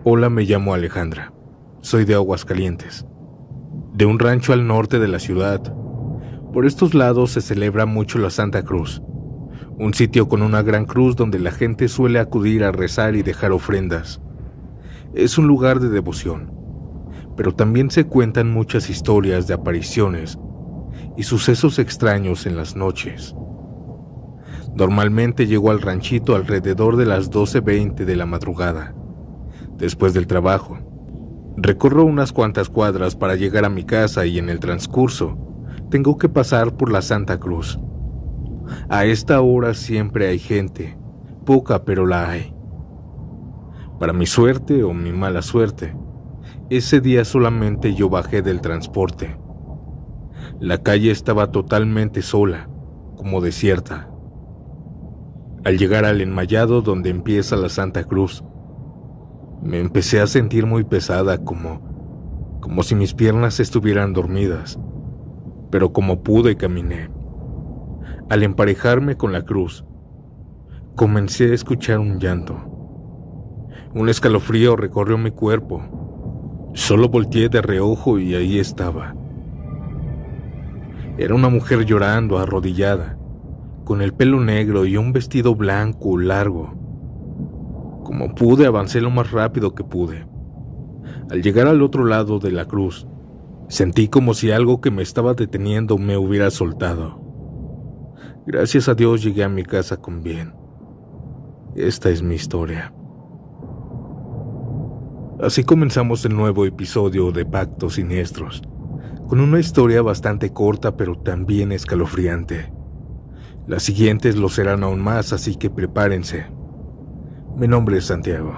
Hola, me llamo Alejandra. Soy de Aguascalientes, de un rancho al norte de la ciudad. Por estos lados se celebra mucho la Santa Cruz, un sitio con una gran cruz donde la gente suele acudir a rezar y dejar ofrendas. Es un lugar de devoción, pero también se cuentan muchas historias de apariciones y sucesos extraños en las noches. Normalmente llego al ranchito alrededor de las 12:20 de la madrugada, después del trabajo. Recorro unas cuantas cuadras para llegar a mi casa y en el transcurso tengo que pasar por la Santa Cruz. A esta hora siempre hay gente, poca pero la hay. Para mi suerte o mi mala suerte, ese día solamente yo bajé del transporte. La calle estaba totalmente sola, como desierta. Al llegar al enmayado donde empieza la Santa Cruz, me empecé a sentir muy pesada, como si mis piernas estuvieran dormidas, pero como pude caminé. Al emparejarme con la cruz, comencé a escuchar un llanto. Un escalofrío recorrió mi cuerpo. Solo volteé de reojo y ahí estaba. Era una mujer llorando, arrodillada, con el pelo negro y un vestido blanco largo. Como pude, avancé lo más rápido que pude. Al llegar al otro lado de la cruz, sentí como si algo que me estaba deteniendo me hubiera soltado. Gracias a Dios llegué a mi casa con bien. Esta es mi historia. Así comenzamos el nuevo episodio de Pactos Siniestros, con una historia bastante corta pero también escalofriante. Las siguientes lo serán aún más, así que prepárense. Mi nombre es Santiago.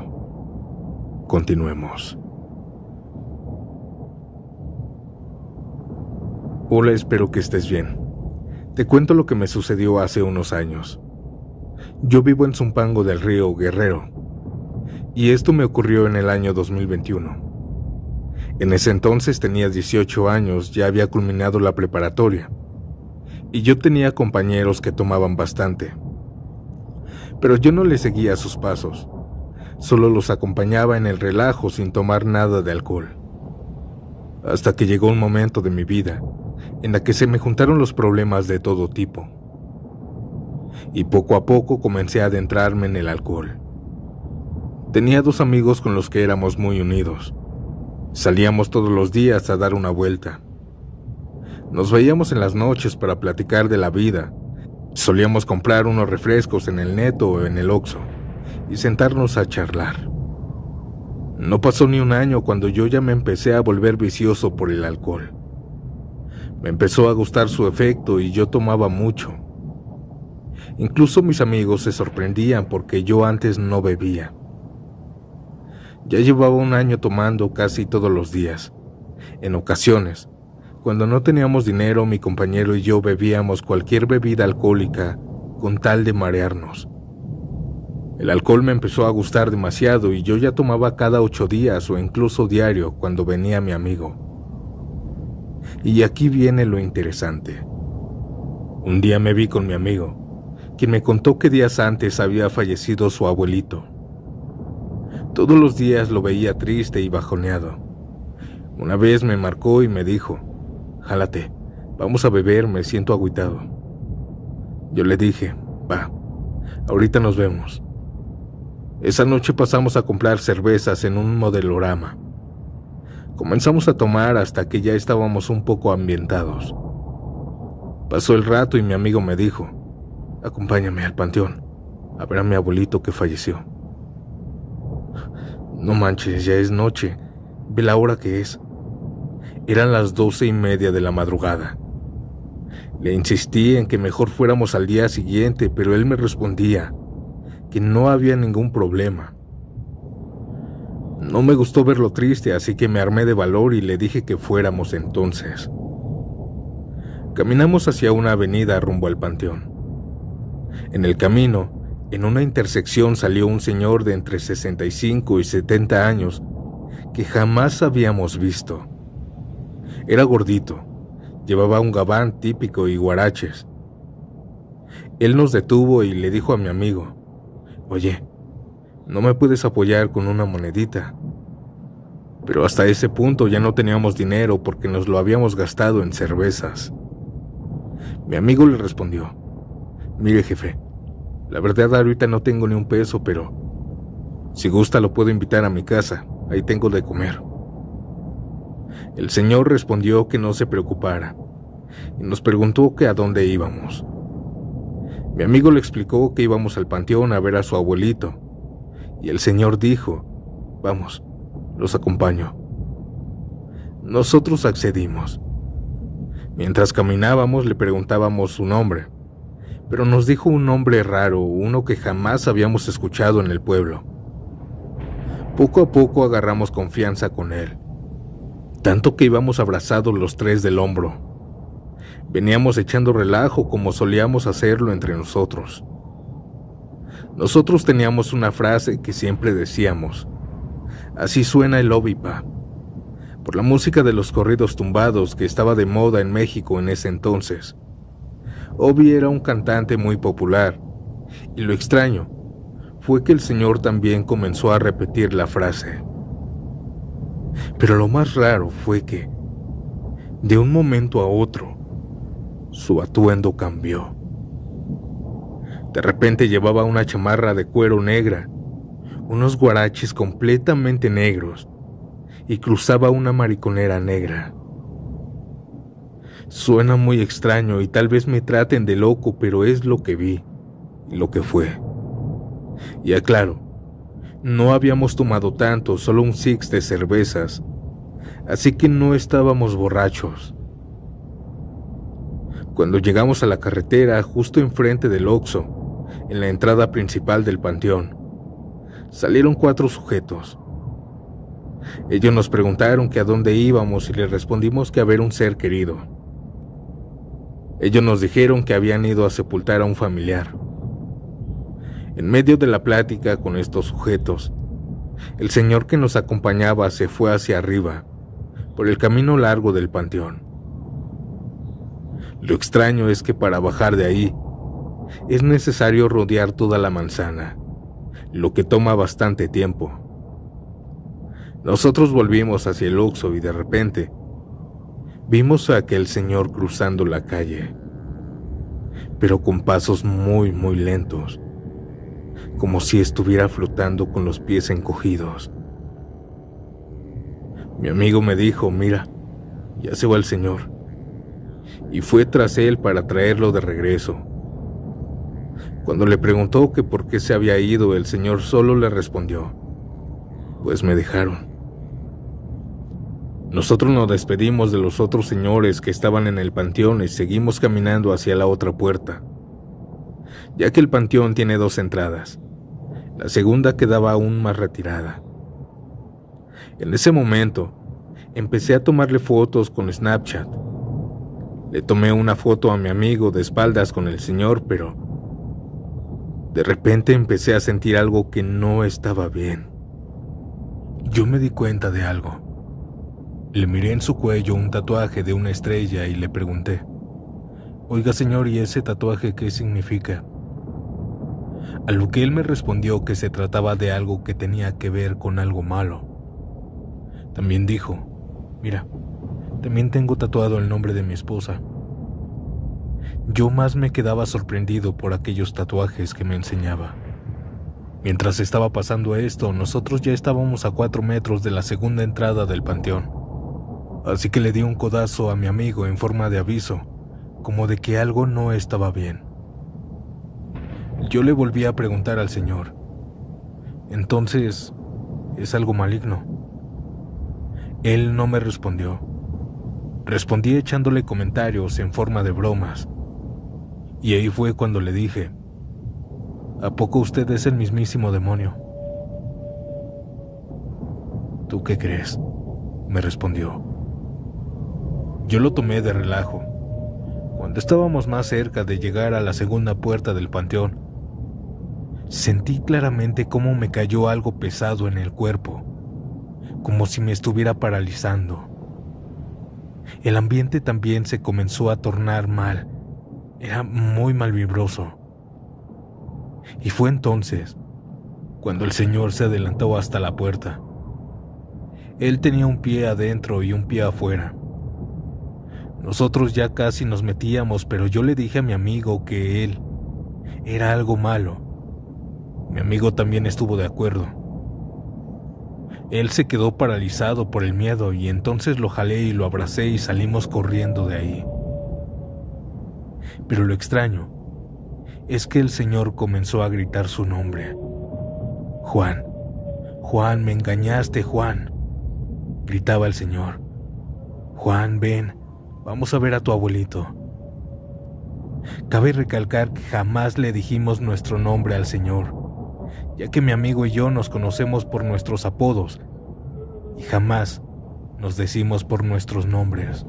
Continuemos. Hola, espero que estés bien. Te cuento lo que me sucedió hace unos años. Yo vivo en Zumpango del Río, Guerrero, y esto me ocurrió en el año 2021. En ese entonces tenía 18 años, ya había culminado la preparatoria, y yo tenía compañeros que tomaban bastante. Pero yo no les seguía sus pasos, solo los acompañaba en el relajo sin tomar nada de alcohol. Hasta que llegó un momento de mi vida en la que se me juntaron los problemas de todo tipo. Y poco a poco comencé a adentrarme en el alcohol. Tenía 2 amigos con los que éramos muy unidos. Salíamos todos los días a dar una vuelta. Nos veíamos en las noches para platicar de la vida. Solíamos comprar unos refrescos en el Neto o en el Oxxo y sentarnos a charlar. No pasó ni un año cuando yo ya me empecé a volver vicioso por el alcohol. Me empezó a gustar su efecto y yo tomaba mucho. Incluso mis amigos se sorprendían porque yo antes no bebía. Ya llevaba un año tomando casi todos los días. En ocasiones, cuando no teníamos dinero, mi compañero y yo bebíamos cualquier bebida alcohólica con tal de marearnos. El alcohol me empezó a gustar demasiado y yo ya tomaba cada 8 días o incluso diario cuando venía mi amigo. Y aquí viene lo interesante. Un día me vi con mi amigo, quien me contó que días antes había fallecido su abuelito. Todos los días lo veía triste y bajoneado. Una vez me marcó y me dijo: «Jálate, vamos a beber, me siento agüitado». Yo le dije: «Va, ahorita nos vemos». Esa noche pasamos a comprar cervezas en un modelorama. Comenzamos a tomar hasta que ya estábamos un poco ambientados. Pasó el rato y mi amigo me dijo: «Acompáñame al panteón, a ver a mi abuelito que falleció». No manches, ya es noche, ve la hora que es. Eran las 12:30 de la madrugada. Le insistí en que mejor fuéramos al día siguiente, pero él me respondía que no había ningún problema. No me gustó verlo triste, así que me armé de valor y le dije que fuéramos entonces. Caminamos hacia una avenida rumbo al panteón. En el camino, en una intersección salió un señor de entre 65 y 70 años que jamás habíamos visto. Era gordito, llevaba un gabán típico y guaraches. Él nos detuvo y le dijo a mi amigo: «Oye, ¿no me puedes apoyar con una monedita? pero hasta ese punto ya no teníamos dinero porque nos lo habíamos gastado en cervezas. Mi amigo le respondió: mire, jefe, la verdad ahorita no tengo ni un peso, pero si gusta lo puedo invitar a mi casa, ahí tengo de comer. El señor respondió que no se preocupara y nos preguntó que a dónde íbamos. Mi amigo le explicó que íbamos al panteón a ver a su abuelito y el señor dijo: vamos, los acompaño. Nosotros accedimos. Mientras caminábamos le preguntábamos su nombre, pero nos dijo un nombre raro, uno que jamás habíamos escuchado en el pueblo. Poco a poco agarramos confianza con él, tanto que íbamos abrazados los tres del hombro. Veníamos echando relajo como solíamos hacerlo entre nosotros. Nosotros teníamos una frase que siempre decíamos: así suena el Ovipa, por la música de los corridos tumbados que estaba de moda en México en ese entonces. Ovi era un cantante muy popular, y lo extraño fue que el señor también comenzó a repetir la frase. Pero lo más raro fue que, de un momento a otro, su atuendo cambió. De repente llevaba una chamarra de cuero negra, unos guaraches completamente negros y cruzaba una mariconera negra. Suena muy extraño y tal vez me traten de loco, pero es lo que vi y lo que fue. Y aclaro, no habíamos tomado tanto, solo un six de cervezas, así que no estábamos borrachos. Cuando llegamos a la carretera, justo enfrente del Oxxo, en la entrada principal del panteón, salieron 4 sujetos. Ellos nos preguntaron que a dónde íbamos y les respondimos que a ver un ser querido. Ellos nos dijeron que habían ido a sepultar a un familiar. En medio de la plática con estos sujetos, el señor que nos acompañaba se fue hacia arriba, por el camino largo del panteón. Lo extraño es que para bajar de ahí, es necesario rodear toda la manzana, lo que toma bastante tiempo. Nosotros volvimos hacia el Oxxo y de repente vimos a aquel señor cruzando la calle, pero con pasos muy lentos, como si estuviera flotando con los pies encogidos. Mi amigo me dijo: mira, ya se va el señor, y fue tras él para traerlo de regreso. Cuando le preguntó que por qué se había ido, el señor solo le respondió: pues me dejaron. Nosotros nos despedimos de los otros señores que estaban en el panteón y seguimos caminando hacia la otra puerta, ya que el panteón tiene 2 entradas. La segunda quedaba aún más retirada. En ese momento, empecé a tomarle fotos con Snapchat. Le tomé una foto a mi amigo de espaldas con el señor, pero de repente empecé a sentir algo que no estaba bien. Yo me di cuenta de algo. Le miré en su cuello un tatuaje de una estrella y le pregunté: oiga señor, ¿y ese tatuaje qué significa? A lo que él me respondió que se trataba de algo que tenía que ver con algo malo. También dijo: mira, también tengo tatuado el nombre de mi esposa. Yo más me quedaba sorprendido por aquellos tatuajes que me enseñaba. Mientras estaba pasando esto, nosotros ya estábamos a 4 metros de la segunda entrada del panteón. Así que le di un codazo a mi amigo en forma de aviso, como de que algo no estaba bien. Yo le volví a preguntar al señor: entonces, ¿es algo maligno? Él no me respondió. Respondí echándole comentarios en forma de bromas. Y ahí fue cuando le dije: ¿a poco usted es el mismísimo demonio? ¿Tú qué crees?, me respondió. Yo lo tomé de relajo. Cuando estábamos más cerca de llegar a la segunda puerta del panteón, sentí claramente cómo me cayó algo pesado en el cuerpo, como si me estuviera paralizando. El ambiente también se comenzó a tornar mal. Era muy malvibroso. Y fue entonces cuando el señor se adelantó hasta la puerta. Él tenía un pie adentro y un pie afuera. Nosotros ya casi nos metíamos, pero yo le dije a mi amigo que él era algo malo. Mi amigo también estuvo de acuerdo. Él se quedó paralizado por el miedo y entonces lo jalé y lo abracé y salimos corriendo de ahí. Pero lo extraño es que el señor comenzó a gritar su nombre. Juan, Juan, me engañaste, Juan, gritaba el señor. Juan, ven, vamos a ver a tu abuelito. Cabe recalcar que jamás le dijimos nuestro nombre al señor, ya que mi amigo y yo nos conocemos por nuestros apodos y jamás nos decimos por nuestros nombres.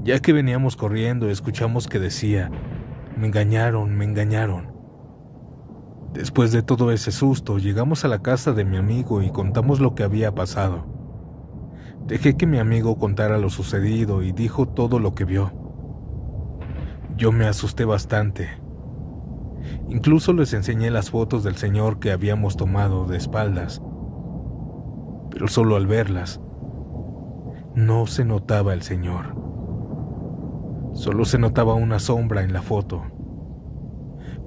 Ya que veníamos corriendo, escuchamos que decía, me engañaron, me engañaron. Después de todo ese susto, llegamos a la casa de mi amigo y contamos lo que había pasado. Dejé que mi amigo contara lo sucedido y dijo todo lo que vio. Yo me asusté bastante. Incluso les enseñé las fotos del señor que habíamos tomado de espaldas. Pero solo al verlas, no se notaba el señor. Solo se notaba una sombra en la foto.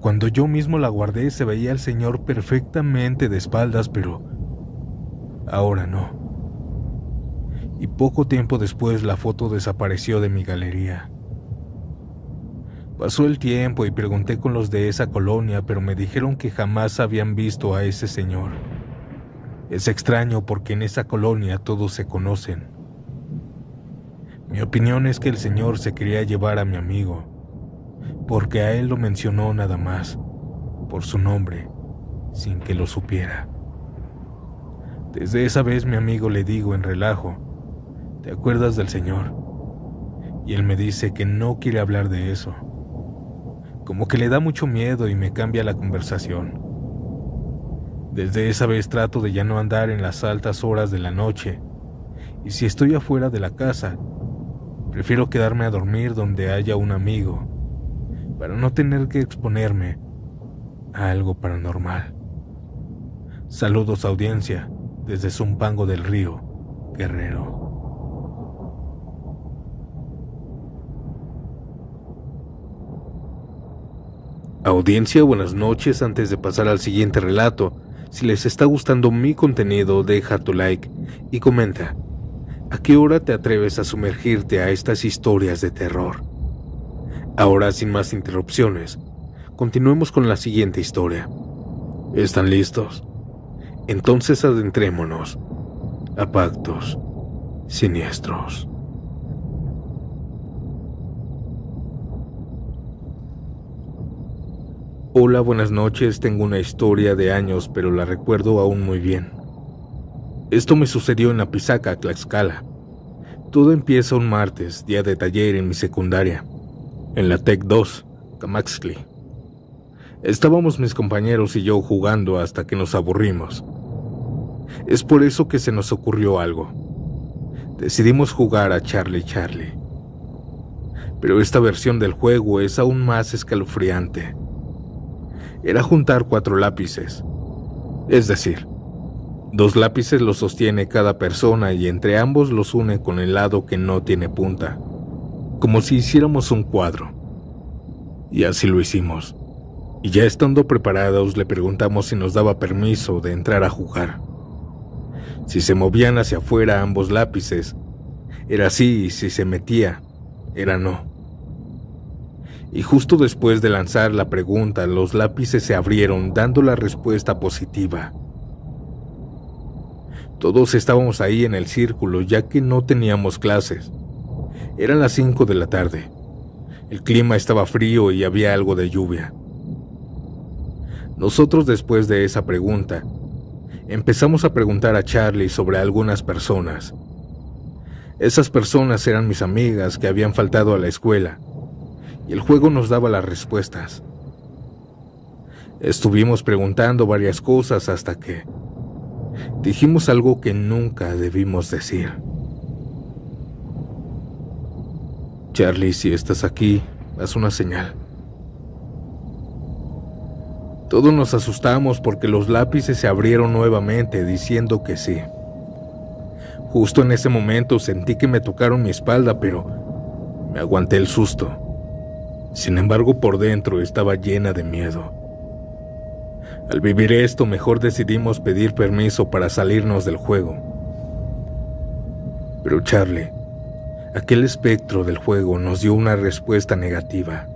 Cuando yo mismo la guardé se veía al señor perfectamente de espaldas, pero ahora no. Y poco tiempo después la foto desapareció de mi galería. Pasó el tiempo y pregunté con los de esa colonia, pero me dijeron que jamás habían visto a ese señor. Es extraño porque en esa colonia todos se conocen. Mi opinión es que el señor se quería llevar a mi amigo, porque a él lo mencionó nada más, por su nombre, sin que lo supiera. Desde esa vez mi amigo le digo en relajo, ¿te acuerdas del señor? Y él me dice que no quiere hablar de eso. Como que le da mucho miedo y me cambia la conversación. Desde esa vez trato de ya no andar en las altas horas de la noche, y si estoy afuera de la casa, prefiero quedarme a dormir donde haya un amigo, para no tener que exponerme a algo paranormal. Saludos, audiencia, desde Zumpango del Río, Guerrero. Audiencia, buenas noches. Antes de pasar al siguiente relato, si les está gustando mi contenido, deja tu like y comenta ¿a qué hora te atreves a sumergirte a estas historias de terror? Ahora, sin más interrupciones, continuemos con la siguiente historia. ¿Están listos? Entonces adentrémonos a pactos siniestros. Hola, buenas noches. Tengo una historia de años, pero la recuerdo aún muy bien. Esto me sucedió en Apizaca, Tlaxcala. Todo empieza un martes, día de taller en mi secundaria, en la Tec 2, Camaxtli. Estábamos mis compañeros y yo jugando hasta que nos aburrimos. Es por eso que se nos ocurrió algo. Decidimos jugar a Charlie Charlie. Pero esta versión del juego es aún más escalofriante. Era juntar 4 lápices. Es decir, 2 lápices los sostiene cada persona y entre ambos los une con el lado que no tiene punta, como si hiciéramos un cuadro. Y así lo hicimos. Y ya estando preparados le preguntamos si nos daba permiso de entrar a jugar. Si se movían hacia afuera ambos lápices, era sí, y si se metía, era no. Y justo después de lanzar la pregunta, los lápices se abrieron dando la respuesta positiva. Todos estábamos ahí en el círculo ya que no teníamos clases. Eran las 5 de la tarde. El clima estaba frío y había algo de lluvia. Nosotros, después de esa pregunta, empezamos a preguntar a Charlie sobre algunas personas. Esas personas eran mis amigas que habían faltado a la escuela, y el juego nos daba las respuestas. Estuvimos preguntando varias cosas hasta que dijimos algo que nunca debimos decir. Charlie, si estás aquí, haz una señal. Todos nos asustamos porque los lápices se abrieron nuevamente diciendo que sí. Justo en ese momento sentí que me tocaron mi espalda, pero me aguanté el susto. Sin embargo, por dentro estaba llena de miedo. Al vivir esto, mejor decidimos pedir permiso para salirnos del juego. Pero Charlie, aquel espectro del juego, nos dio una respuesta negativa.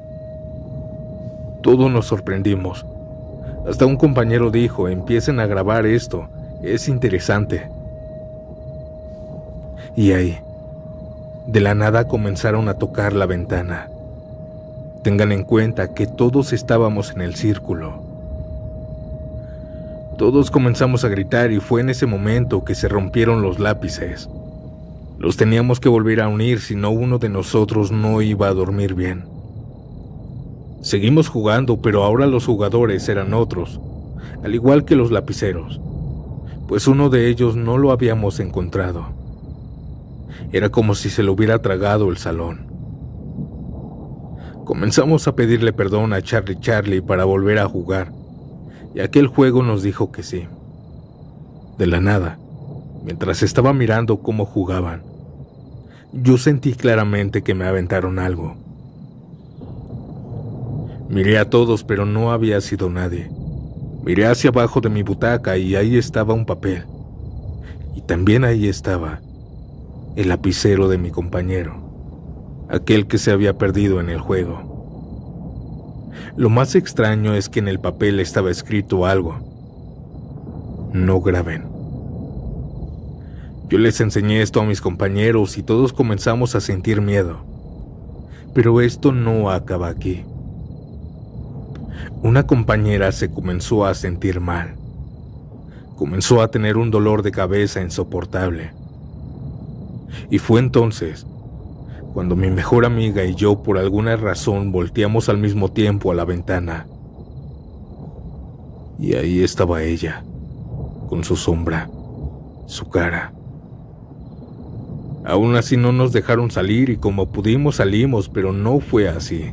Todos nos sorprendimos. Hasta un compañero dijo: empiecen a grabar esto, es interesante. Y ahí, de la nada comenzaron a tocar la ventana. Tengan en cuenta que todos estábamos en el círculo. Todos comenzamos a gritar y fue en ese momento que se rompieron los lápices. Los teníamos que volver a unir, si no uno de nosotros no iba a dormir bien. Seguimos jugando, pero ahora los jugadores eran otros, al igual que los lapiceros, pues uno de ellos no lo habíamos encontrado. Era como si se lo hubiera tragado el salón. Comenzamos a pedirle perdón a Charlie para volver a jugar, y aquel juego nos dijo que sí. De la nada, mientras estaba mirando cómo jugaban, yo sentí claramente que me aventaron algo. Miré a todos, pero no había sido nadie. Miré hacia abajo de mi butaca y ahí estaba un papel. Y también ahí estaba el lapicero de mi compañero, aquel que se había perdido en el juego. Lo más extraño es que en el papel estaba escrito algo: no graben. Yo les enseñé esto a mis compañeros y todos comenzamos a sentir miedo. Pero esto no acaba aquí. Una compañera se comenzó a sentir mal. Comenzó a tener un dolor de cabeza insoportable. Y fue entonces cuando mi mejor amiga y yo, por alguna razón, volteamos al mismo tiempo a la ventana. Y ahí estaba ella, con su sombra, su cara. Aún así no nos dejaron salir y como pudimos salimos, pero no fue así.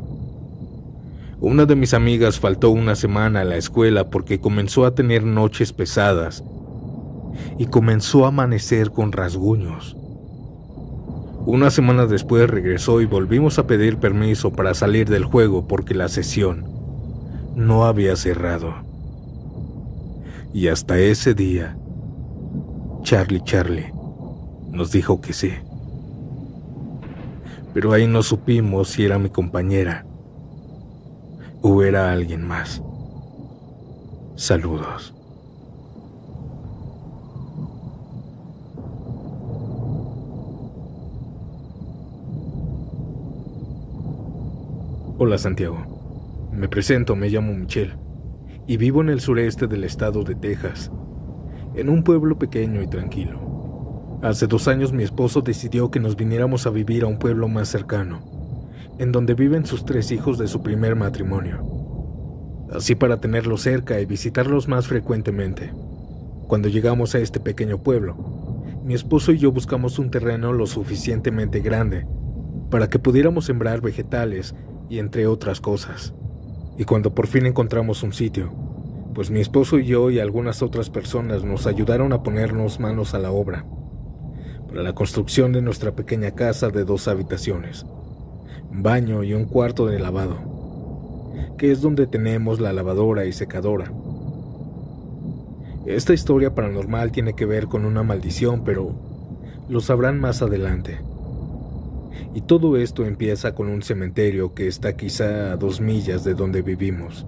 Una de mis amigas faltó una semana a la escuela porque comenzó a tener noches pesadas y comenzó a amanecer con rasguños. Una semana después regresó y volvimos a pedir permiso para salir del juego porque la sesión no había cerrado. Y hasta ese día, Charlie nos dijo que sí. Pero ahí no supimos si era mi compañera o era alguien más. Saludos. Hola Santiago, me presento, me llamo Michelle y vivo en el sureste del estado de Texas, en un pueblo pequeño y tranquilo. Hace 2 años mi esposo decidió que nos viniéramos a vivir a un pueblo más cercano, en donde viven sus 3 hijos de su primer matrimonio, así para tenerlos cerca y visitarlos más frecuentemente. Cuando llegamos a este pequeño pueblo, mi esposo y yo buscamos un terreno lo suficientemente grande para que pudiéramos sembrar vegetales y entre otras cosas. Y cuando por fin encontramos un sitio, pues mi esposo y yo y algunas otras personas nos ayudaron a ponernos manos a la obra para la construcción de nuestra pequeña casa de 2 habitaciones, un baño y un cuarto de lavado, que es donde tenemos la lavadora y secadora. Esta historia paranormal tiene que ver con una maldición, pero lo sabrán más adelante. Y todo esto empieza con un cementerio que está quizá a 2 millas de donde vivimos.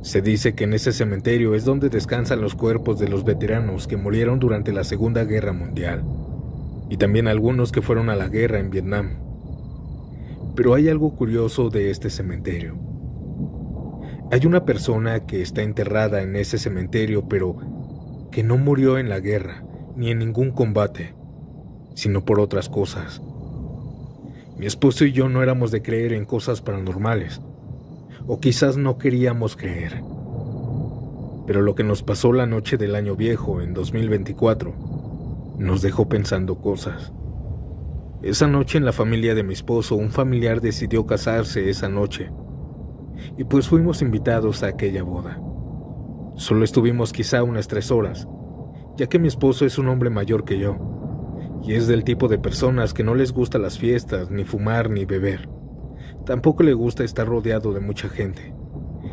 Se dice que en ese cementerio es donde descansan los cuerpos de los veteranos que murieron durante la Segunda Guerra Mundial, y también algunos que fueron a la guerra en Vietnam. Pero hay algo curioso de este cementerio. Hay una persona que está enterrada en ese cementerio, pero que no murió en la guerra ni en ningún combate, sino por otras cosas. Mi esposo y yo no éramos de creer en cosas paranormales, o quizás no queríamos creer. Pero lo que nos pasó la noche del año viejo, en 2024, nos dejó pensando cosas. Esa noche en la familia de mi esposo, un familiar decidió casarse esa noche, y pues fuimos invitados a aquella boda. Solo estuvimos quizá unas 3 horas, ya que mi esposo es un hombre mayor que yo, y es del tipo de personas que no les gusta las fiestas, ni fumar, ni beber. Tampoco le gusta estar rodeado de mucha gente,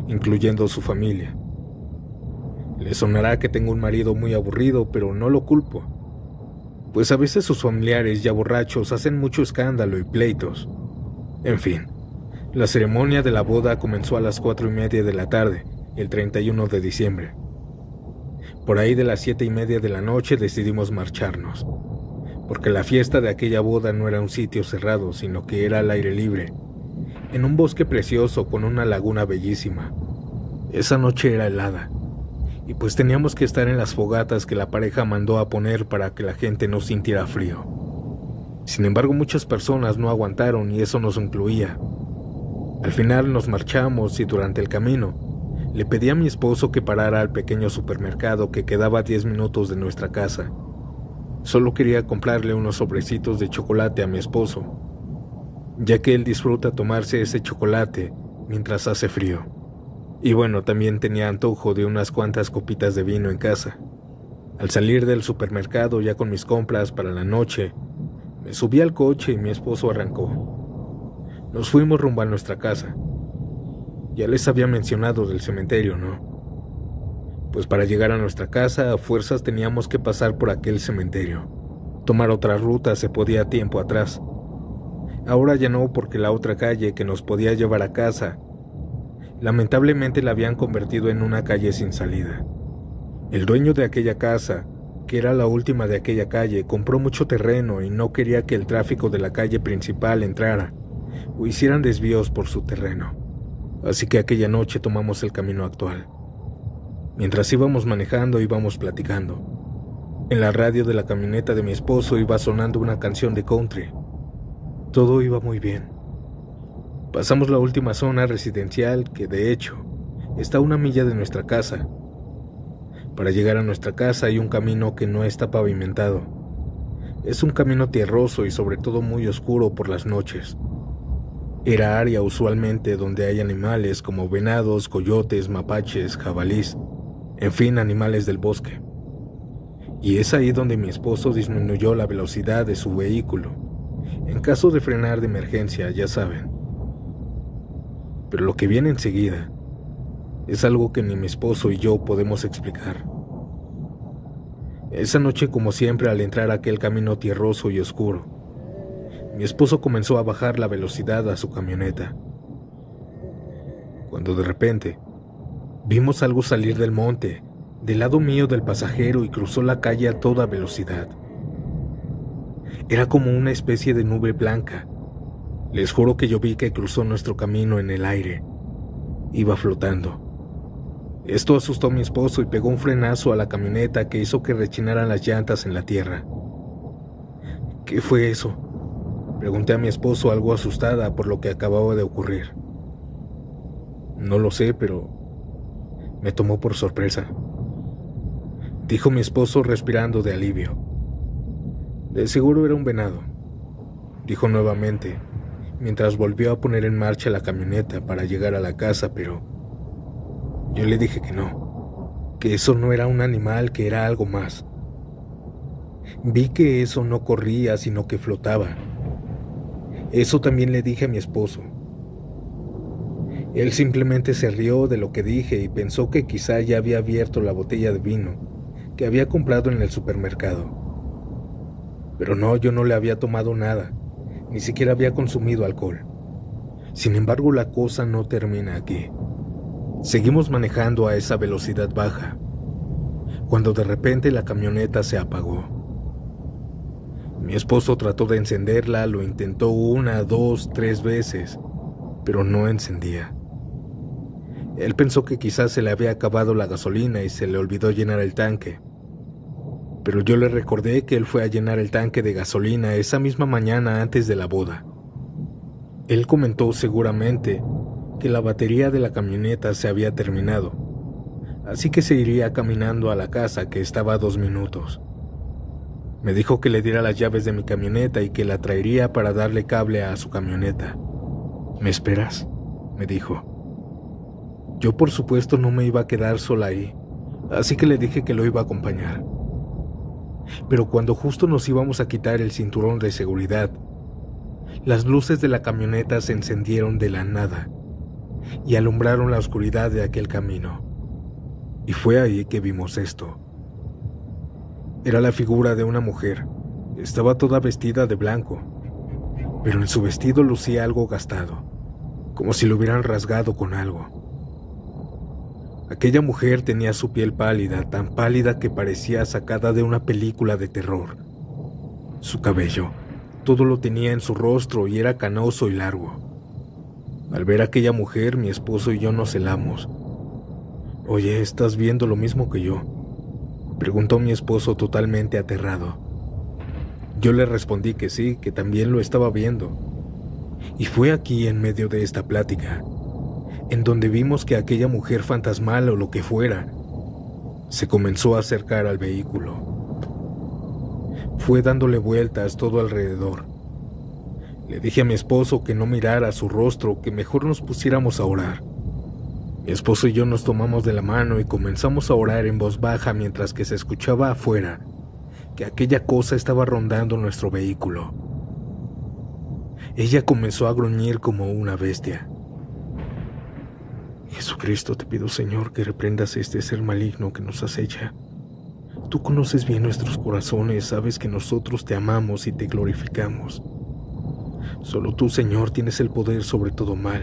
incluyendo su familia. Le sonará que tengo un marido muy aburrido, pero no lo culpo, pues a veces sus familiares ya borrachos hacen mucho escándalo y pleitos. En fin, la ceremonia de la boda comenzó a las 4:30 de la tarde, el 31 de diciembre. Por ahí de las 7:30 de la noche decidimos marcharnos, porque la fiesta de aquella boda no era un sitio cerrado, sino que era al aire libre, en un bosque precioso con una laguna bellísima. Esa noche era helada, y pues teníamos que estar en las fogatas que la pareja mandó a poner para que la gente no sintiera frío. Sin embargo, muchas personas no aguantaron y eso nos incluía. Al final nos marchamos y durante el camino le pedí a mi esposo que parara al pequeño supermercado que quedaba a 10 minutos de nuestra casa. Solo quería comprarle unos sobrecitos de chocolate a mi esposo, ya que él disfruta tomarse ese chocolate mientras hace frío. Y bueno, también tenía antojo de unas cuantas copitas de vino en casa. Al salir del supermercado ya con mis compras para la noche, me subí al coche y mi esposo arrancó. Nos fuimos rumbo a nuestra casa. Ya les había mencionado del cementerio, ¿no? Pues para llegar a nuestra casa a fuerzas teníamos que pasar por aquel cementerio. Tomar otra ruta se podía tiempo atrás. Ahora ya no, porque la otra calle que nos podía llevar a casa lamentablemente la habían convertido en una calle sin salida. El dueño de aquella casa, que era la última de aquella calle, compró mucho terreno y no quería que el tráfico de la calle principal entrara o hicieran desvíos por su terreno. Así que aquella noche tomamos el camino actual. Mientras íbamos manejando, íbamos platicando. En la radio de la camioneta de mi esposo iba sonando una canción de country. Todo iba muy bien. Pasamos la última zona residencial, que de hecho está a 1 milla de nuestra casa. Para llegar a nuestra casa hay un camino que no está pavimentado. Es un camino tierroso y sobre todo muy oscuro por las noches. Era área usualmente donde hay animales como venados, coyotes, mapaches, jabalís, en fin, animales del bosque. Y es ahí donde mi esposo disminuyó la velocidad de su vehículo, en caso de frenar de emergencia, ya saben. Pero lo que viene enseguida es algo que ni mi esposo y yo podemos explicar. Esa noche, como siempre, al entrar a aquel camino tierroso y oscuro, mi esposo comenzó a bajar la velocidad a su camioneta. Cuando de repente vimos algo salir del monte, del lado mío del pasajero, y cruzó la calle a toda velocidad. Era como una especie de nube blanca. Les juro que yo vi que cruzó nuestro camino en el aire. Iba flotando. Esto asustó a mi esposo y pegó un frenazo a la camioneta que hizo que rechinaran las llantas en la tierra. ¿Qué fue eso?, pregunté a mi esposo, algo asustada por lo que acababa de ocurrir. No lo sé, pero me tomó por sorpresa, dijo mi esposo respirando de alivio. De seguro era un venado, dijo nuevamente, mientras volvió a poner en marcha la camioneta para llegar a la casa, pero yo le dije que no, que eso no era un animal, que era algo más. Vi que eso no corría, sino que flotaba. Eso también le dije a mi esposo. Él simplemente se rió de lo que dije y pensó que quizá ya había abierto la botella de vino que había comprado en el supermercado. Pero no, yo no le había tomado nada, ni siquiera había consumido alcohol. Sin embargo, la cosa no termina aquí. Seguimos manejando a esa velocidad baja, cuando de repente la camioneta se apagó. Mi esposo trató de encenderla, lo intentó 1, 2, 3 veces, pero no encendía. Él pensó que quizás se le había acabado la gasolina y se le olvidó llenar el tanque. Pero yo le recordé que él fue a llenar el tanque de gasolina esa misma mañana antes de la boda. Él comentó seguramente que la batería de la camioneta se había terminado, así que se iría caminando a la casa, que estaba a 2 minutos. Me dijo que le diera las llaves de mi camioneta y que la traería para darle cable a su camioneta. ¿Me esperas?, me dijo. Yo por supuesto no me iba a quedar sola ahí, así que le dije que lo iba a acompañar. pero cuando justo nos íbamos a quitar el cinturón de seguridad, las luces de la camioneta se encendieron de la nada y alumbraron la oscuridad de aquel camino. Y fue ahí que vimos esto. Era la figura de una mujer. Estaba toda vestida de blanco, pero en su vestido lucía algo gastado, como si lo hubieran rasgado con algo. Aquella mujer tenía su piel pálida, tan pálida que parecía sacada de una película de terror. Su cabello, todo lo tenía en su rostro y era canoso y largo. Al ver a aquella mujer, mi esposo y yo nos helamos. «Oye, ¿estás viendo lo mismo que yo?», preguntó mi esposo totalmente aterrado. Yo le respondí que sí, que también lo estaba viendo. Y fue aquí, en medio de esta plática, en donde vimos que aquella mujer fantasmal o lo que fuera, se comenzó a acercar al vehículo. Fue dándole vueltas todo alrededor. Le dije a mi esposo que no mirara su rostro, que mejor nos pusiéramos a orar. Mi esposo y yo nos tomamos de la mano y comenzamos a orar en voz baja mientras que se escuchaba afuera que aquella cosa estaba rondando nuestro vehículo. Ella comenzó a gruñir como una bestia. «Jesucristo, te pido, Señor, que reprendas este ser maligno que nos acecha. Tú conoces bien nuestros corazones, sabes que nosotros te amamos y te glorificamos. Solo tú, Señor, tienes el poder sobre todo mal,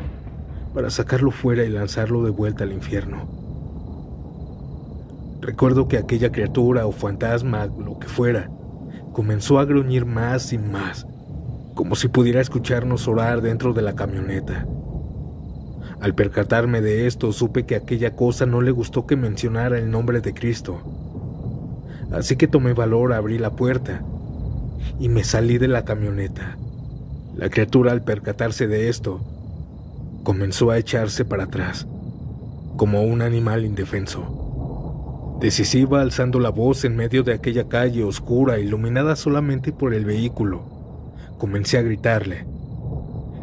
para sacarlo fuera y lanzarlo de vuelta al infierno». Recuerdo que aquella criatura o fantasma, lo que fuera, comenzó a gruñir más y más, como si pudiera escucharnos orar dentro de la camioneta. Al percatarme de esto, supe que a aquella cosa no le gustó que mencionara el nombre de Cristo. Así que tomé valor, abrí la puerta y me salí de la camioneta. La criatura, al percatarse de esto, comenzó a echarse para atrás, como un animal indefenso. Decisiva, alzando la voz en medio de aquella calle oscura, iluminada solamente por el vehículo, comencé a gritarle: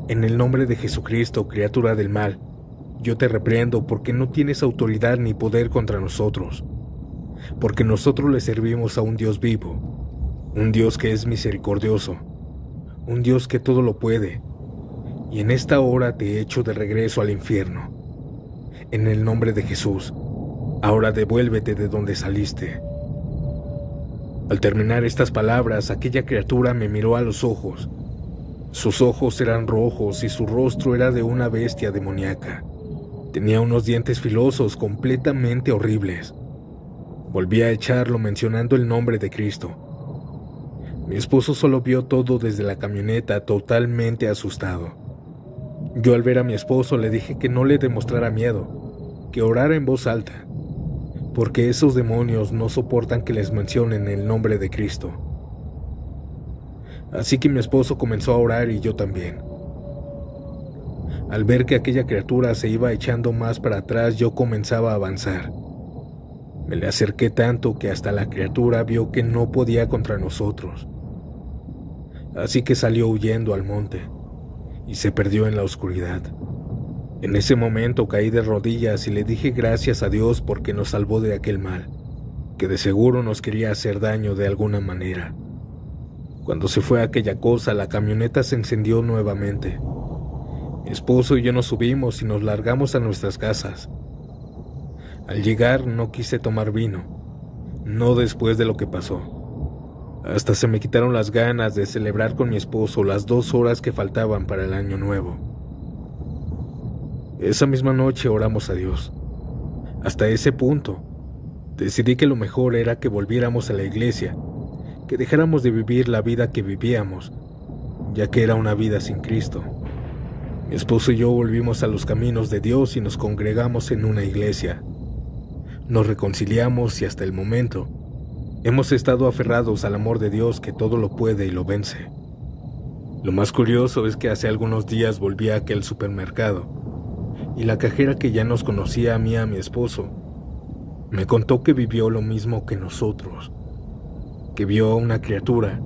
«En el nombre de Jesucristo, criatura del mal, yo te reprendo porque no tienes autoridad ni poder contra nosotros, porque nosotros le servimos a un Dios vivo, un Dios que es misericordioso, un Dios que todo lo puede, y en esta hora te echo de regreso al infierno. En el nombre de Jesús, ahora devuélvete de donde saliste». Al terminar estas palabras, aquella criatura me miró a los ojos. Sus ojos eran rojos y su rostro era de una bestia demoníaca. Tenía unos dientes filosos completamente horribles. Volví a echarlo mencionando el nombre de Cristo. Mi esposo solo vio todo desde la camioneta, totalmente asustado. Yo, al ver a mi esposo, le dije que no le demostrara miedo, que orara en voz alta, porque esos demonios no soportan que les mencionen el nombre de Cristo. Así que mi esposo comenzó a orar y yo también. Al ver que aquella criatura se iba echando más para atrás, yo comenzaba a avanzar. Me le acerqué tanto que hasta la criatura vio que no podía contra nosotros. Así que salió huyendo al monte y se perdió en la oscuridad. En ese momento caí de rodillas y le dije gracias a Dios porque nos salvó de aquel mal, que de seguro nos quería hacer daño de alguna manera. Cuando se fue aquella cosa, la camioneta se encendió nuevamente. Mi esposo y yo nos subimos y nos largamos a nuestras casas. Al llegar no quise tomar vino, no después de lo que pasó. Hasta se me quitaron las ganas de celebrar con mi esposo las 2 horas que faltaban para el año nuevo. Esa misma noche oramos a Dios. Hasta ese punto, decidí que lo mejor era que volviéramos a la iglesia, que dejáramos de vivir la vida que vivíamos, ya que era una vida sin Cristo. Mi esposo y yo volvimos a los caminos de Dios y nos congregamos en una iglesia. Nos reconciliamos y hasta el momento hemos estado aferrados al amor de Dios que todo lo puede y lo vence. Lo más curioso es que hace algunos días volví a aquel supermercado y la cajera, que ya nos conocía a mí y a mi esposo, me contó que vivió lo mismo que nosotros, que vio a una criatura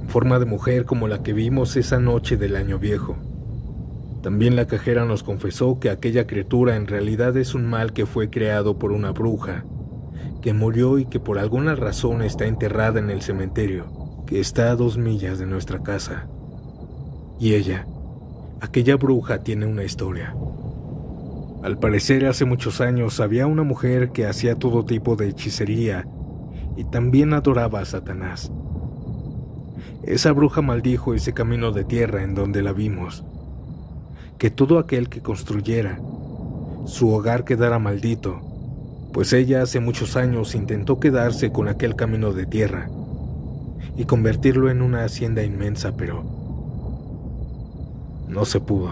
en forma de mujer como la que vimos esa noche del año viejo. También la cajera nos confesó que aquella criatura en realidad es un mal que fue creado por una bruja, que murió y que por alguna razón está enterrada en el cementerio que está a 2 millas de nuestra casa. Y ella, aquella bruja, tiene una historia. Al parecer, hace muchos años había una mujer que hacía todo tipo de hechicería y también adoraba a Satanás. Esa bruja maldijo ese camino de tierra en donde la vimos, que todo aquel que construyera su hogar quedara maldito, pues ella hace muchos años intentó quedarse con aquel camino de tierra y convertirlo en una hacienda inmensa, pero no se pudo.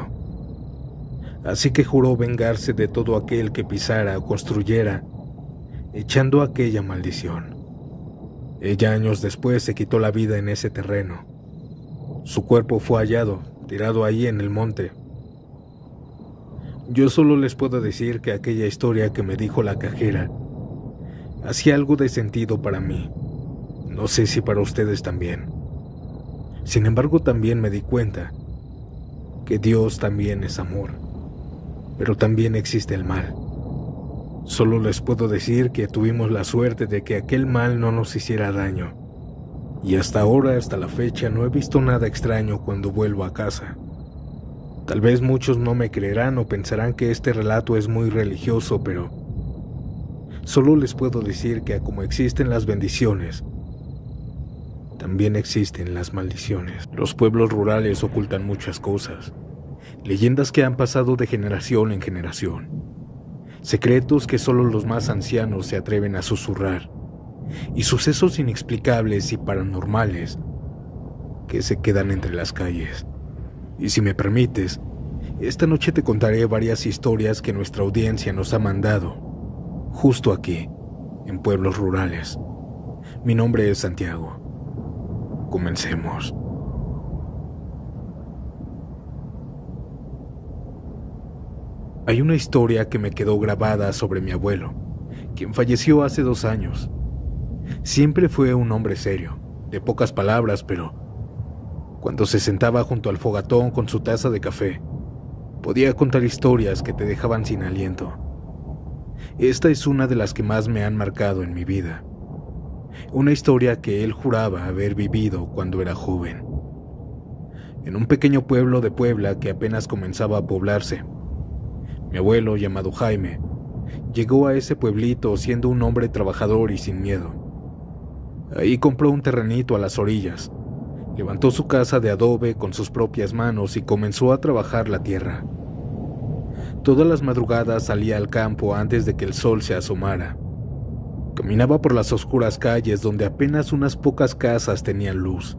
Así que juró vengarse de todo aquel que pisara o construyera, echando aquella maldición. Ella años después se quitó la vida en ese terreno. Su cuerpo fue hallado, tirado ahí en el monte. Yo solo les puedo decir que aquella historia que me dijo la cajera hacía algo de sentido para mí. No sé si para ustedes también. Sin embargo, también me di cuenta que Dios también es amor, pero también existe el mal. Solo les puedo decir que tuvimos la suerte de que aquel mal no nos hiciera daño, y hasta ahora, hasta la fecha, no he visto nada extraño cuando vuelvo a casa. Tal vez muchos no me creerán o pensarán que este relato es muy religioso, pero solo les puedo decir que como existen las bendiciones, también existen las maldiciones. Los pueblos rurales ocultan muchas cosas, leyendas que han pasado de generación en generación, secretos que solo los más ancianos se atreven a susurrar, y sucesos inexplicables y paranormales que se quedan entre las calles. Y si me permites, esta noche te contaré varias historias que nuestra audiencia nos ha mandado, justo aquí, en Pueblos Rurales. Mi nombre es Santiago. Comencemos. Hay una historia que me quedó grabada sobre mi abuelo, quien falleció hace 2 años. Siempre fue un hombre serio, de pocas palabras, pero cuando se sentaba junto al fogatón con su taza de café, podía contar historias que te dejaban sin aliento. Esta es una de las que más me han marcado en mi vida. Una historia que él juraba haber vivido cuando era joven. En un pequeño pueblo de Puebla que apenas comenzaba a poblarse, mi abuelo, llamado Jaime, llegó a ese pueblito siendo un hombre trabajador y sin miedo. Ahí compró un terrenito a las orillas, levantó su casa de adobe con sus propias manos y comenzó a trabajar la tierra. Todas las madrugadas salía al campo antes de que el sol se asomara. Caminaba por las oscuras calles donde apenas unas pocas casas tenían luz.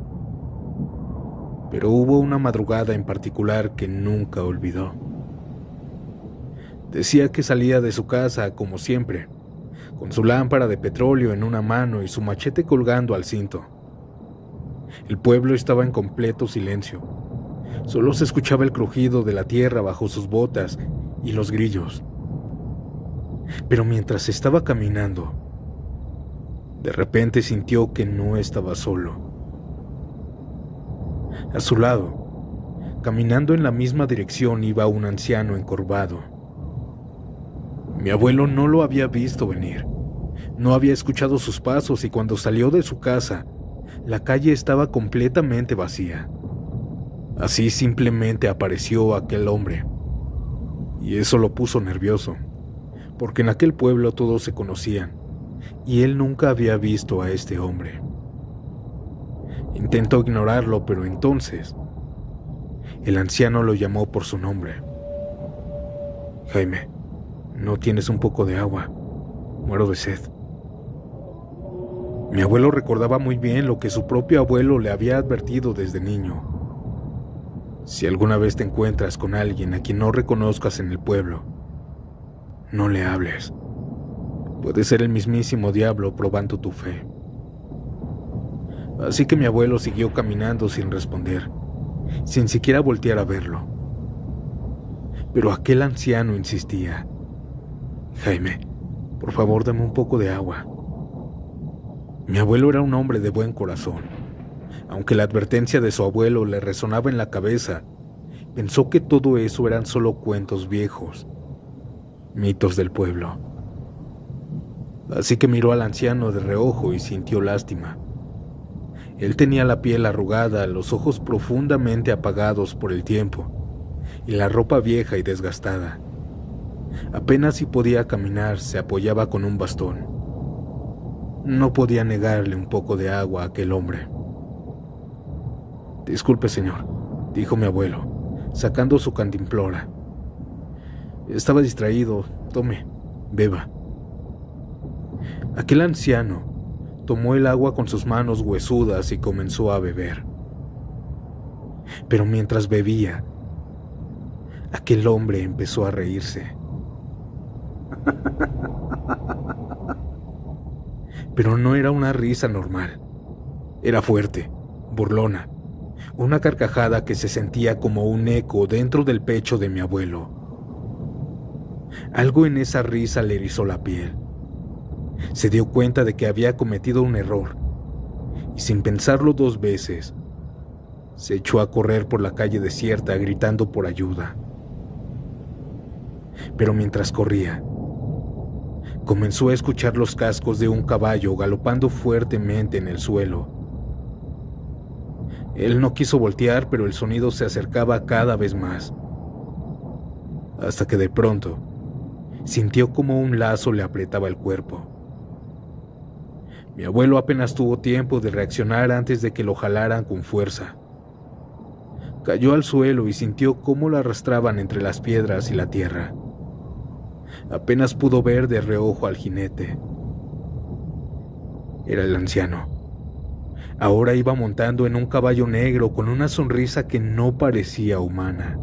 Pero hubo una madrugada en particular que nunca olvidó. Decía que salía de su casa, como siempre, con su lámpara de petróleo en una mano y su machete colgando al cinto. El pueblo estaba en completo silencio. Solo se escuchaba el crujido de la tierra bajo sus botas y los grillos. Pero mientras estaba caminando, de repente sintió que no estaba solo. A su lado, caminando en la misma dirección, iba un anciano encorvado. Mi abuelo no lo había visto venir. No había escuchado sus pasos y cuando salió de su casa, la calle estaba completamente vacía. Así simplemente apareció aquel hombre. Y eso lo puso nervioso, porque en aquel pueblo todos se conocían, y él nunca había visto a este hombre. Intentó ignorarlo, pero entonces el anciano lo llamó por su nombre. Jaime, ¿no tienes un poco de agua? Muero de sed. Mi abuelo recordaba muy bien lo que su propio abuelo le había advertido desde niño. Si alguna vez te encuentras con alguien a quien no reconozcas en el pueblo, no le hables. Puede ser el mismísimo diablo probando tu fe. Así que mi abuelo siguió caminando sin responder, sin siquiera voltear a verlo. Pero aquel anciano insistía. Jaime, por favor, dame un poco de agua. Mi abuelo era un hombre de buen corazón. Aunque la advertencia de su abuelo le resonaba en la cabeza, pensó que todo eso eran solo cuentos viejos, mitos del pueblo. así que miró al anciano de reojo y sintió lástima. Él tenía la piel arrugada, los ojos profundamente apagados por el tiempo y la ropa vieja y desgastada. Apenas si podía caminar, se apoyaba con un bastón. No podía negarle un poco de agua a aquel hombre. «Disculpe, señor», dijo mi abuelo, sacando su cantimplora. «Estaba distraído. Tome, beba». Aquel anciano tomó el agua con sus manos huesudas y comenzó a beber. Pero mientras bebía, aquel hombre empezó a reírse. Pero no era una risa normal. Era fuerte, burlona, una carcajada que se sentía como un eco dentro del pecho de mi abuelo. Algo en esa risa le erizó la piel. Se dio cuenta de que había cometido un error y, sin pensarlo dos veces, se echó a correr por la calle desierta gritando por ayuda. Pero mientras corría, comenzó a escuchar los cascos de un caballo galopando fuertemente en el suelo. Él no quiso voltear, pero el sonido se acercaba cada vez más, hasta que de pronto sintió como un lazo le apretaba el cuerpo. Mi abuelo apenas tuvo tiempo de reaccionar antes de que lo jalaran con fuerza. Cayó al suelo y sintió cómo lo arrastraban entre las piedras y la tierra. Apenas pudo ver de reojo al jinete. Era el anciano. Ahora iba montando en un caballo negro con una sonrisa que no parecía humana.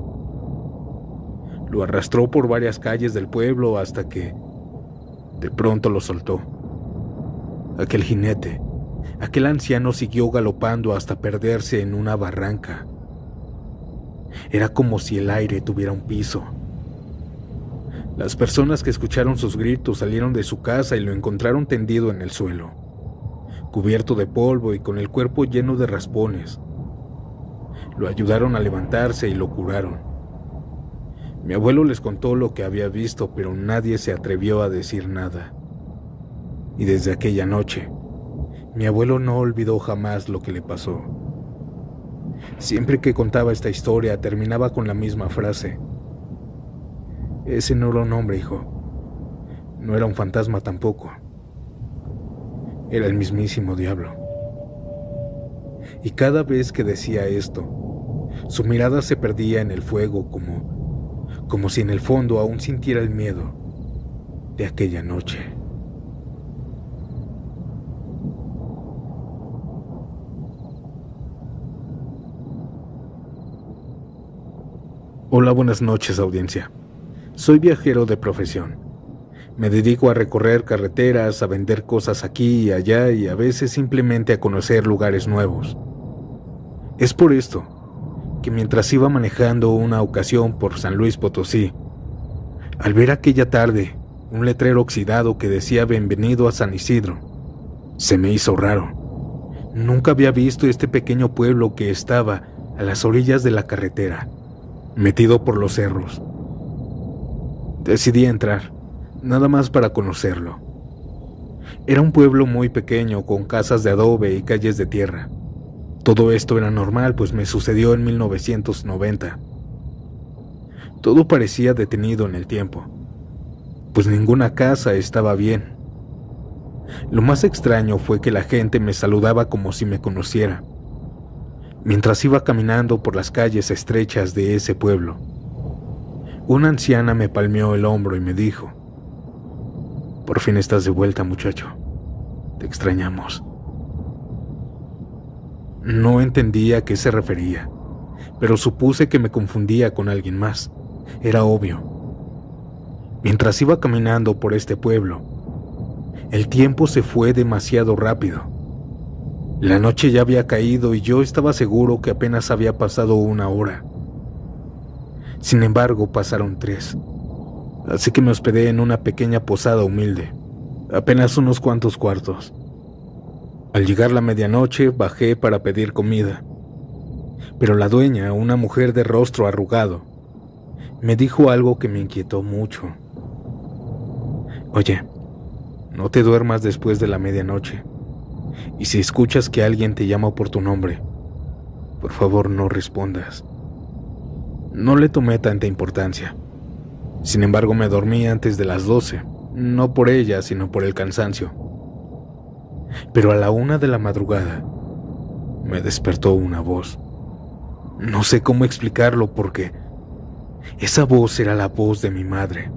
Lo arrastró por varias calles del pueblo hasta que, de pronto, lo soltó. Aquel jinete, aquel anciano siguió galopando hasta perderse en una barranca. Era como si el aire tuviera un piso. Las personas que escucharon sus gritos salieron de su casa y lo encontraron tendido en el suelo, cubierto de polvo y con el cuerpo lleno de raspones. Lo ayudaron a levantarse y lo curaron. Mi abuelo les contó lo que había visto, pero nadie se atrevió a decir nada. Y desde aquella noche, mi abuelo no olvidó jamás lo que le pasó. Siempre que contaba esta historia, terminaba con la misma frase: «Ese no era un hombre, hijo. No era un fantasma tampoco. Era el mismísimo diablo». Y cada vez que decía esto, su mirada se perdía en el fuego como si en el fondo aún sintiera el miedo de aquella noche. Hola, buenas noches, audiencia. Soy viajero de profesión. Me dedico a recorrer carreteras, a vender cosas aquí y allá y a veces simplemente a conocer lugares nuevos. Es por esto que mientras iba manejando una ocasión por San Luis Potosí, al ver aquella tarde un letrero oxidado que decía «Bienvenido a San Isidro», se me hizo raro. Nunca había visto este pequeño pueblo que estaba a las orillas de la carretera, metido por los cerros. Decidí entrar, nada más para conocerlo. Era un pueblo muy pequeño, con casas de adobe y calles de tierra. Todo esto era normal, pues me sucedió en 1990. Todo parecía detenido en el tiempo, pues ninguna casa estaba bien. Lo más extraño fue que la gente me saludaba como si me conociera. Mientras iba caminando por las calles estrechas de ese pueblo, una anciana me palmeó el hombro y me dijo: «Por fin estás de vuelta, muchacho. Te extrañamos». No entendía a qué se refería, pero supuse que me confundía con alguien más. Era obvio. Mientras iba caminando por este pueblo, el tiempo se fue demasiado rápido. La noche ya había caído y yo estaba seguro que apenas había pasado 1 hora. Sin embargo, pasaron 3, así que me hospedé en una pequeña posada humilde, apenas unos cuantos cuartos. Al llegar la medianoche, bajé para pedir comida, pero la dueña, una mujer de rostro arrugado, me dijo algo que me inquietó mucho. «Oye, No te duermas después de la medianoche. Y si escuchas que alguien te llama por tu nombre, por favor no respondas. No le tomé tanta importancia. Sin embargo, me dormí antes de las 12, no por ella, sino por el cansancio. Pero a la 1 de la madrugada, me despertó una voz. No sé cómo explicarlo porque esa voz era la voz de mi madre.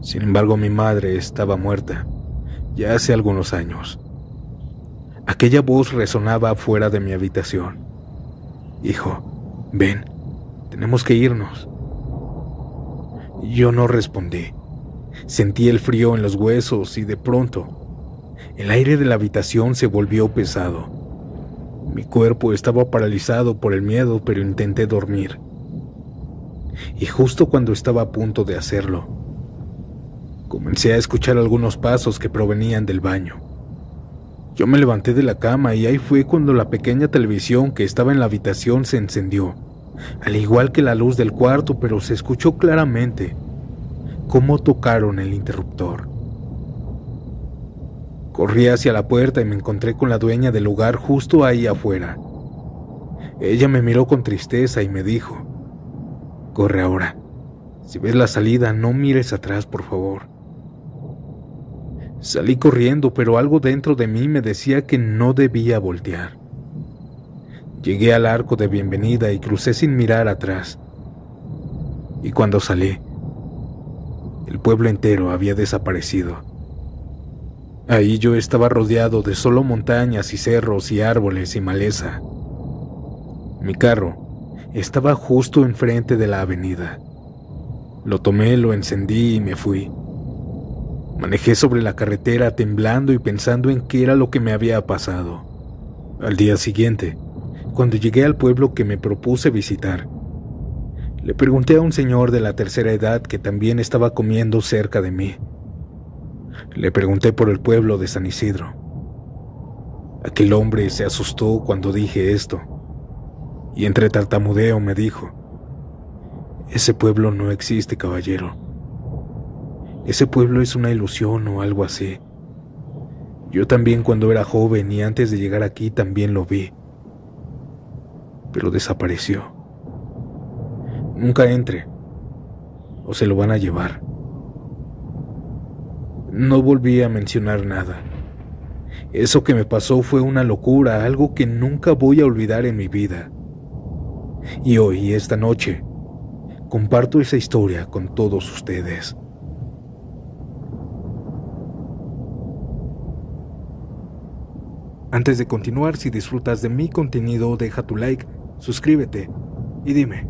Sin embargo, mi madre estaba muerta, ya hace algunos años. Aquella voz resonaba afuera de mi habitación. Hijo, ven, tenemos que irnos. Yo no respondí. Sentí el frío en los huesos y de pronto, el aire de la habitación se volvió pesado. Mi cuerpo estaba paralizado por el miedo, pero intenté dormir. Y justo cuando estaba a punto de hacerlo, comencé a escuchar algunos pasos que provenían del baño. Yo me levanté de la cama y ahí fue cuando la pequeña televisión que estaba en la habitación se encendió, al igual que la luz del cuarto, pero se escuchó claramente cómo tocaron el interruptor. Corrí hacia la puerta y me encontré con la dueña del lugar justo ahí afuera. Ella me miró con tristeza y me dijo: corre ahora. Si ves la salida, no mires atrás, por favor. Salí corriendo, pero algo dentro de mí me decía que no debía voltear. Llegué al arco de bienvenida y crucé sin mirar atrás. Y cuando salí, el pueblo entero había desaparecido. Ahí yo estaba rodeado de solo montañas y cerros y árboles y maleza. Mi carro estaba justo enfrente de la avenida. Lo tomé, lo encendí y me fui. Manejé sobre la carretera temblando y pensando en qué era lo que me había pasado. Al día siguiente, cuando llegué al pueblo que me propuse visitar, le pregunté a un señor de la tercera edad que también estaba comiendo cerca de mí. Le pregunté por el pueblo de San Isidro. Aquel hombre se asustó cuando dije esto, y entre tartamudeo me dijo: ese pueblo no existe, caballero. Ese pueblo es una ilusión o algo así. Yo también cuando era joven y antes de llegar aquí también lo vi, pero desapareció. Nunca entre, o se lo van a llevar. No volví a mencionar nada. Eso que me pasó fue una locura, algo que nunca voy a olvidar en mi vida. Y hoy, esta noche, comparto esa historia con todos ustedes. Antes de continuar, si disfrutas de mi contenido, deja tu like, suscríbete y dime,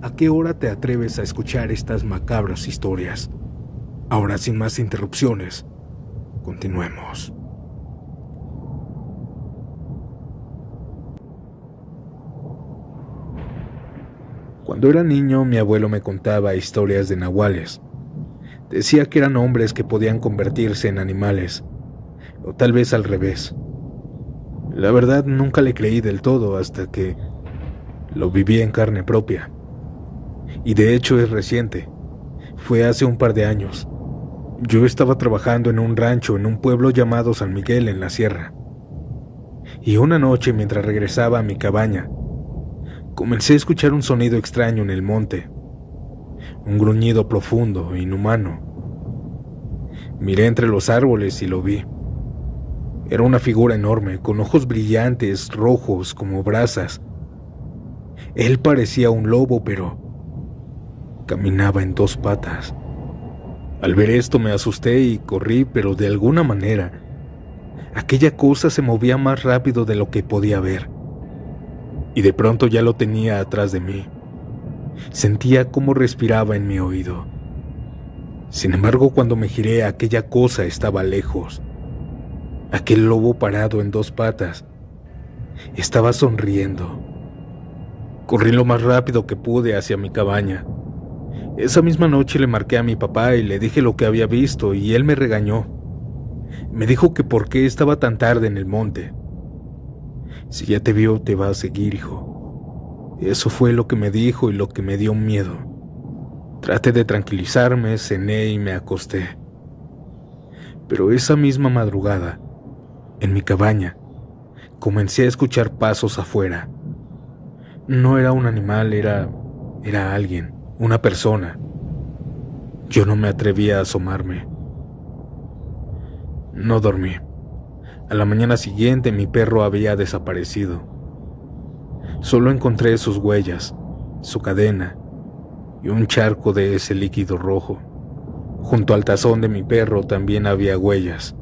¿a qué hora te atreves a escuchar estas macabras historias? Ahora, sin más interrupciones, continuemos. Cuando era niño, mi abuelo me contaba historias de nahuales. Decía que eran hombres que podían convertirse en animales, o tal vez al revés. La verdad, nunca le creí del todo hasta que lo viví en carne propia. Y de hecho es reciente. Fue hace un par de años. Yo estaba trabajando en un rancho en un pueblo llamado San Miguel en la sierra. Y una noche, mientras regresaba a mi cabaña, comencé a escuchar un sonido extraño en el monte. Un gruñido profundo, inhumano. Miré entre los árboles y lo vi. Era una figura enorme, con ojos brillantes, rojos como brasas. Él parecía un lobo, pero caminaba en 2 patas. Al ver esto me asusté y corrí, pero de alguna manera, aquella cosa se movía más rápido de lo que podía ver. Y de pronto ya lo tenía atrás de mí. Sentía cómo respiraba en mi oído. Sin embargo, cuando me giré, aquella cosa estaba lejos. Aquel lobo parado en 2 patas estaba sonriendo. Corrí lo más rápido que pude hacia mi cabaña. Esa misma noche le marqué a mi papá y le dije lo que había visto y él me regañó. Me dijo que por qué estaba tan tarde en el monte. Si ya te vio, te va a seguir, hijo. Eso fue lo que me dijo y lo que me dio miedo. Traté de tranquilizarme, cené y me acosté. Pero esa misma madrugada, en mi cabaña, comencé a escuchar pasos afuera. No era un animal, era alguien, una persona. Yo no me atrevía a asomarme. No dormí. A la mañana siguiente mi perro había desaparecido. Solo encontré sus huellas, su cadena y un charco de ese líquido rojo. Junto al tazón de mi perro también había huellas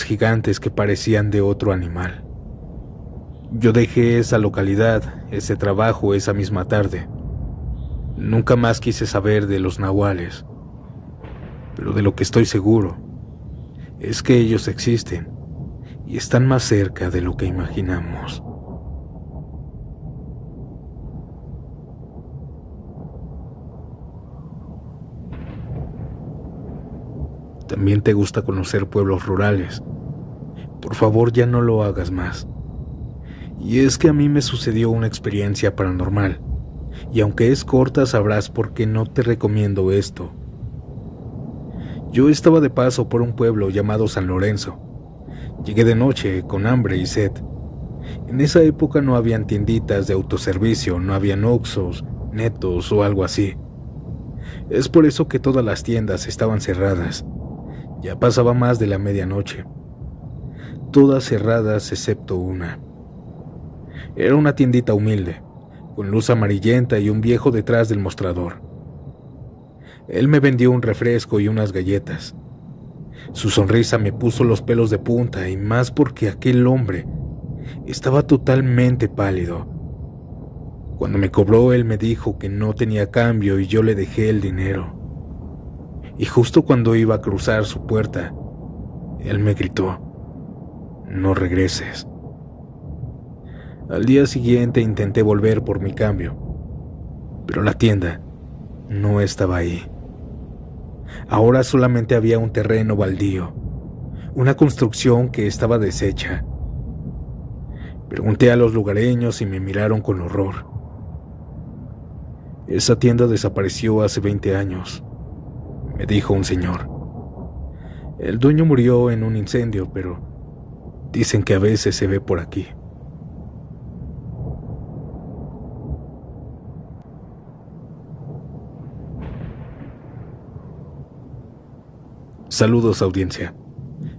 gigantes que parecían de otro animal. Yo dejé esa localidad, ese trabajo esa misma tarde. Nunca más quise saber de los nahuales, pero de lo que estoy seguro es que ellos existen y están más cerca de lo que imaginamos. ¿También te gusta conocer pueblos rurales? Por favor, ya no lo hagas más. Y es que a mí me sucedió una experiencia paranormal, y aunque es corta sabrás por qué no te recomiendo esto. Yo estaba de paso por un pueblo llamado San Lorenzo. Llegué de noche, con hambre y sed. En esa época no habían tienditas de autoservicio, no habían Oxxos, Netos o algo así. Es por eso que todas las tiendas estaban cerradas. Ya pasaba más de la medianoche. Todas cerradas excepto una. Era una tiendita humilde, con luz amarillenta y un viejo detrás del mostrador. Él me vendió un refresco y unas galletas. Su sonrisa me puso los pelos de punta, y más porque aquel hombre estaba totalmente pálido. Cuando me cobró, él me dijo que no tenía cambio y yo le dejé el dinero. Y justo cuando iba a cruzar su puerta, él me gritó: "No regreses". Al día siguiente intenté volver por mi cambio, pero la tienda no estaba ahí. Ahora solamente había un terreno baldío, una construcción que estaba deshecha. Pregunté a los lugareños y me miraron con horror. Esa tienda desapareció hace 20 años, me dijo un señor. El dueño murió en un incendio, pero dicen que a veces se ve por aquí. Saludos, audiencia.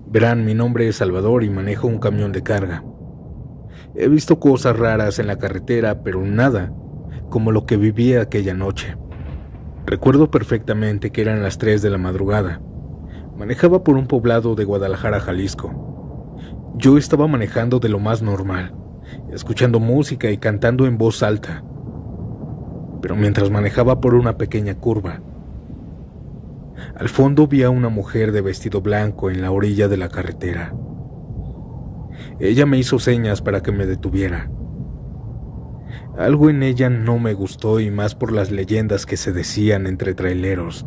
Verán, mi nombre es Salvador y manejo un camión de carga. He visto cosas raras en la carretera, pero nada como lo que viví aquella noche. Recuerdo perfectamente que eran las 3 de la madrugada. Manejaba por un poblado de Guadalajara, Jalisco. Yo estaba manejando de lo más normal, escuchando música y cantando en voz alta. Pero mientras manejaba por una pequeña curva, al fondo vi a una mujer de vestido blanco en la orilla de la carretera. Ella me hizo señas para que me detuviera. Algo en ella no me gustó, y más por las leyendas que se decían entre traileros.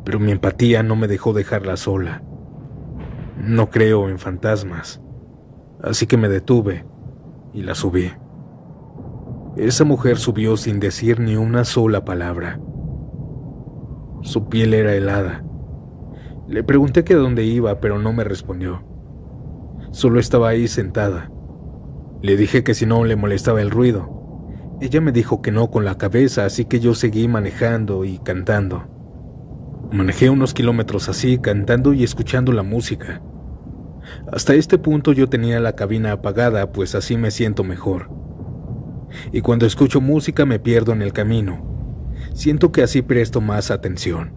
Pero mi empatía no me dejó dejarla sola. No creo en fantasmas, así que me detuve y la subí. Esa mujer subió sin decir ni una sola palabra. Su piel era helada. Le pregunté que a dónde iba, pero no me respondió. Solo estaba ahí sentada. Le dije que si no le molestaba el ruido. Ella me dijo que no con la cabeza, así que yo seguí manejando y cantando. Manejé unos kilómetros así, cantando y escuchando la música. Hasta este punto yo tenía la cabina apagada, pues así me siento mejor. Y cuando escucho música me pierdo en el camino. Siento que así presto más atención.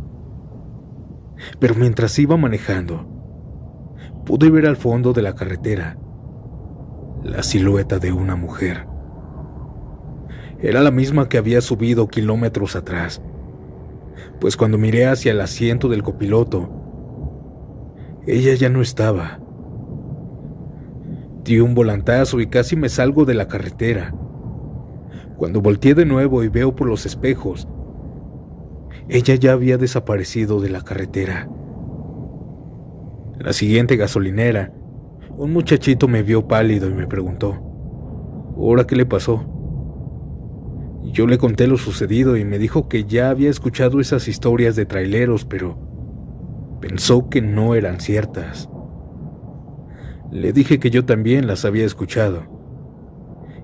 Pero mientras iba manejando, pude ver al fondo de la carretera la silueta de una mujer. Era la misma que había subido kilómetros atrás, pues cuando miré hacia el asiento del copiloto, ella ya no estaba. Di un volantazo y casi me salgo de la carretera. Cuando volteé de nuevo y veo por los espejos, ella ya había desaparecido de la carretera. En la siguiente gasolinera, un muchachito me vio pálido y me preguntó: ¿ahora qué le pasó? Y yo le conté lo sucedido y me dijo que ya había escuchado esas historias de traileros, pero Pensó que no eran ciertas. Le dije que yo también las había escuchado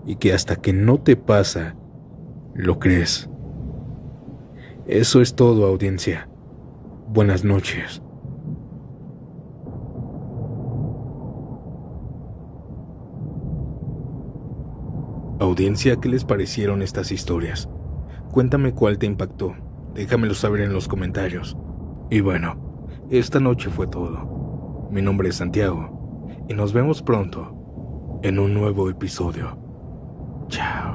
y que hasta que no te pasa, lo crees. Eso es todo, audiencia. Buenas noches. Audiencia, ¿qué les parecieron estas historias? Cuéntame cuál te impactó. Déjamelo saber en los comentarios. Y bueno, esta noche fue todo. Mi nombre es Santiago y nos vemos pronto en un nuevo episodio. Chao.